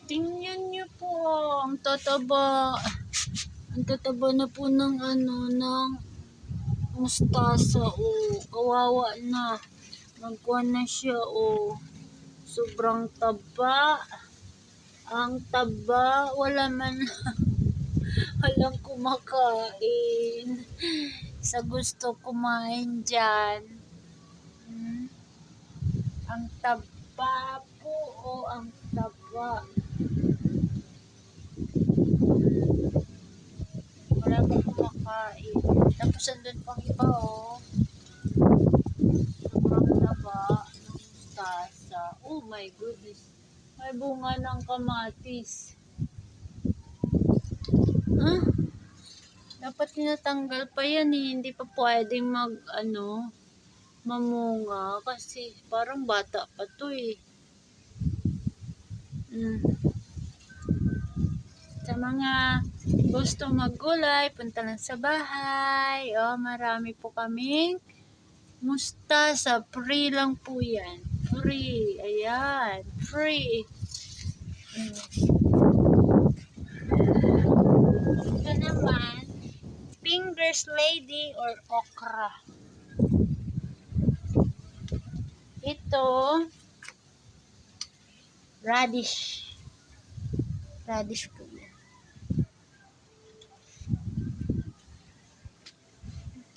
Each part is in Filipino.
Tingnan niyo po, ang tataba. Ang tataba na po ng ng mustasa. Oh, kawawa na. Magkuha na siya. Oh, sobrang taba. Ang taba. Wala man. Walang kumakain. Sa gusto kumain dyan. Ang taba po. Oh, ang taba. Wala pa kumakain. Tapos andun pang iba, oh. Sobrang taba ng mustasa. Oh my goodness. May bunga ng kamatis. Huh? Dapat tinatanggal pa yan eh. Hindi pa pwedeng mamunga. Kasi parang bata pa to eh. Sa mga gustong maggulay, punta lang sa bahay. Oh, marami po kaming mustasa. Free lang po yan. Free. Ayan. Free. Ito naman, fingers lady or okra. Ito, radish. Radish po yan.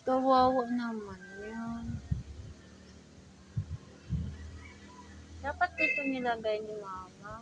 Kawawa naman yan. Dapat dito nilagay ni mama.